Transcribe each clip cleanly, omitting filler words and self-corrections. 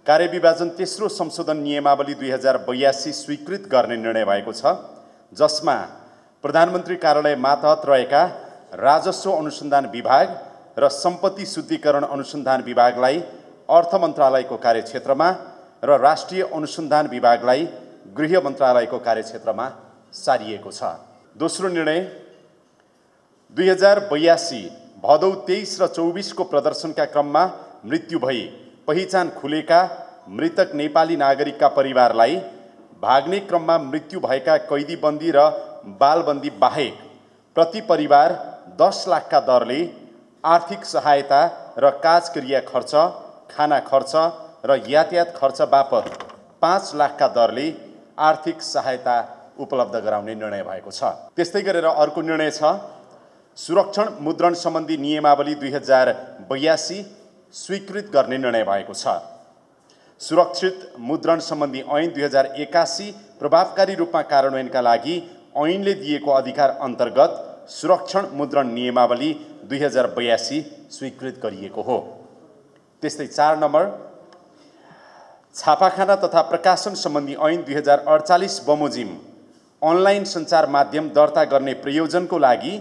कार्यविभाजन तेस्रो संशोधन नियमावली 2082 स्वीकृत गर्ने निर्णय भएको छ, जसमा प्रधानमन्त्री कार्यालय मातहत रहेका राजस्व अनुसन्धान विभाग र सम्पत्ति शुद्धिकरण अनुसन्धान विभागलाई अर्थ मन्त्रालयको कार्यक्षेत्रमा र राष्ट्रिय अनुसन्धान विभागलाई गृह मन्त्रालयको कार्यक्षेत्रमा सारिएको छ। दोस्रो निर्णय 2082 भदौ 23 र 24 को प्रदर्शनका क्रममा मृत्यु भई पहिचान खुलेका मृतक नेपाली नागरिकका परिवारलाई भाग्ने क्रममा मृत्यु भएका कैदीबन्दी र बालबन्दी बाहेक प्रति परिवार 10 लाखका दरले आर्थिक सहायता र काजक्रिया खर्च, खाना खर्च र यातायात खर्च बापत 5 लाखका दरले आर्थिक सहायता उपलब्ध गराउने निर्णय भएको छ। त्यस्तै गरेर अर्को निर्णय छ सुरक्षण मुद्रण सम्बन्धी नियमावली 2082 स्वीकृत गर्ने निर्णय भएको छ। सुरक्षित मुद्रण सम्बन्धी ऐन 2081 प्रभावकारी रूपमा कार्यान्वयनका लागि ऐनले दिएको अधिकार अन्तर्गत सुरक्षण मुद्रण नियमावली 2082 स्वीकृत गरिएको हो। त्यस्तै 4 नम्बर छापाखाना तथा प्रकाशन सम्बन्धी ऐन 2048 बमोजिम अनलाइन सञ्चार माध्यम दर्ता गर्ने प्रयोजनको लागि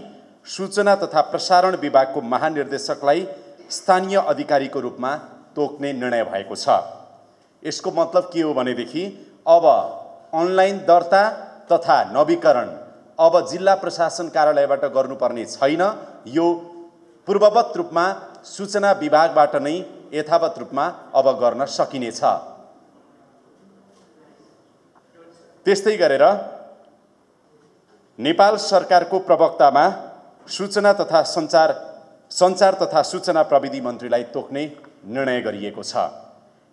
सूचना तथा प्रसारण विभागको महानिर्देशकलाई स्थानीय अधिकारीको रूपमा तोक्ने निर्णय भएको छ। यसको मतलब के हो भनेदेखि अब अनलाइन दर्ता तथा नवीकरण अब जिल्ला प्रशासन कार्यालयबाट गर्नुपर्ने छैन, यो पूर्ववत रूपमा सूचना विभागबाट नै यथावत रूपमा अब गर्न सकिनेछ। त्यस्तै गरेर नेपाल सरकारको प्रवक्तामा सूचना तथा सञ्चार तथा सूचना प्रविधि मन्त्रीलाई तोक्ने निर्णय गरिएको छ।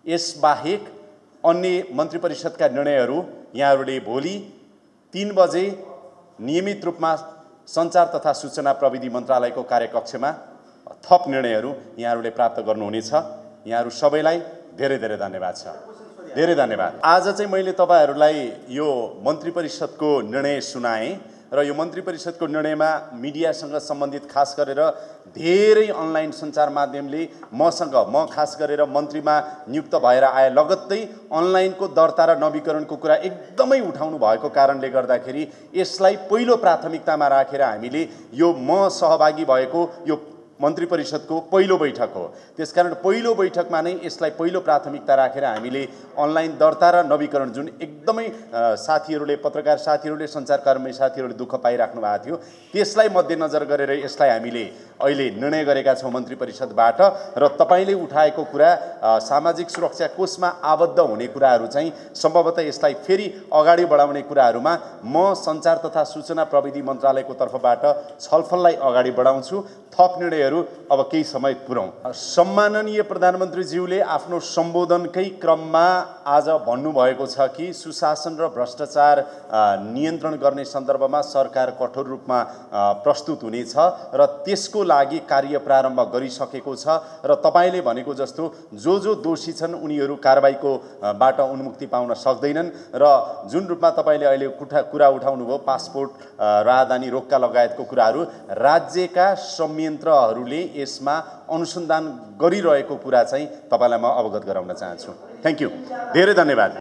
यसबाहेक अन्य मन्त्री परिषदका निर्णयहरू यहाँहरूले भोलि 3 बजे नियमित रूपमा सञ्चार तथा सूचना प्रविधि मन्त्रालयको कार्यकक्षमा थप निर्णयहरू यहाँहरूले प्राप्त गर्नुहुनेछ। यहाँहरू सबैलाई धेरै धेरै धन्यवाद छ। धेरै धन्यवाद। आज चाहिँ मैले तपाईहरूलाई यो मन्त्री परिषदको निर्णय सुनाएँ र यो मन्त्री परिषदको निर्णयमा मिडियासँग सम्बन्धित खास गरेर धेरै अनलाइन सञ्चार माध्यमले म खास गरेर मन्त्रीमा नियुक्त भएर आए लगत्तै अनलाइनको दर्ता र नवीकरणको कुरा एकदमै उठाउनु भएको कारणले गर्दाखेरि यसलाई पहिलो प्राथमिकतामा राखेर हामीले यो म सहभागी भएको यो मन्त्री परिषदको पहिलो बैठक हो। त्यसकारण पहिलो बैठकमा नै यसलाई पहिलो प्राथमिकता राखेर हामीले अनलाइन दर्ता र नवीकरण जुन एकदमै साथीहरूले पत्रकार साथीहरूले सञ्चारकर्मी साथीहरूले दुःख पाइराख्नु भएको थियो त्यसलाई मध्यनजर गरेर यसलाई हामीले अहिले निर्णय गरेका छौँ मन्त्री परिषदबाट। र तपाईले उठाएको कुरा सामाजिक सुरक्षा कोषमा आबद्ध हुने कुराहरू चाहिँ सम्भवतः यसलाई फेरि अगाडि बढाउने कुराहरूमा म सञ्चार तथा सूचना प्रविधि मन्त्रालयको तर्फबाट छलफललाई अगाडि बढाउँछु। थप निर्णयहरू अब केही समय पुर्याउँ। सम्माननीय प्रधानमन्त्रीज्यूले आफ्नो सम्बोधनकै क्रममा आज भन्नुभएको छ कि सुशासन र भ्रष्टाचार नियन्त्रण गर्ने सन्दर्भमा सरकार कठोर रूपमा प्रस्तुत हुनेछ र त्यसको लागि कार्य प्रारम्भ गरिसकेको छ र तपाईले भनेको जस्तो जो दोषी छन् उनीहरू कारबाहीको बाट उन्मुक्ति पाउन सक्दैनन् र जुन रूपमा तपाईले अहिले कुरा उठाउनुभयो पासपोर्ट राजधानी रोक्का लगायतको कुराहरू राज्यका संयन्त्रहरूले यसमा अनुसन्धान गरिरहेको कुरा चाहिँ तपाईलाई म अवगत गराउन चाहन्छु। Thank you. धेरै धन्यवाद।